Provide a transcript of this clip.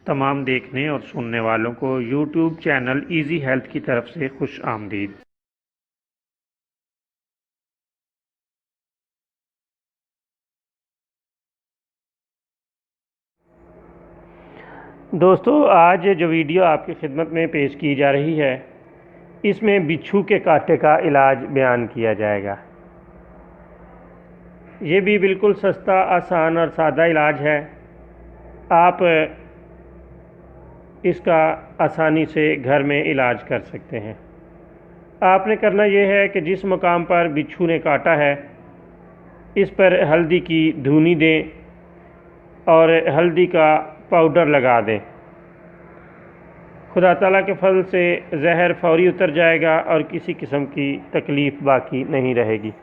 तमाम देखने और सुनने वालों को यूट्यूब चैनल इजी हेल्थ की तरफ से खुश आमदीद। दोस्तों, आज जो वीडियो आपकी खिदमत में पेश की जा रही है, इसमें बिच्छू के कांटे का इलाज बयान किया जाएगा। ये भी बिल्कुल सस्ता, आसान और सादा इलाज है। आप इसका आसानी से घर में इलाज कर सकते हैं। आपने करना यह है कि जिस मुकाम पर बिच्छू ने काटा है, इस पर हल्दी की धुनी दें और हल्दी का पाउडर लगा दें। खुदा ताला के फजल से जहर फौरी उतर जाएगा और किसी किस्म की तकलीफ़ बाकी नहीं रहेगी।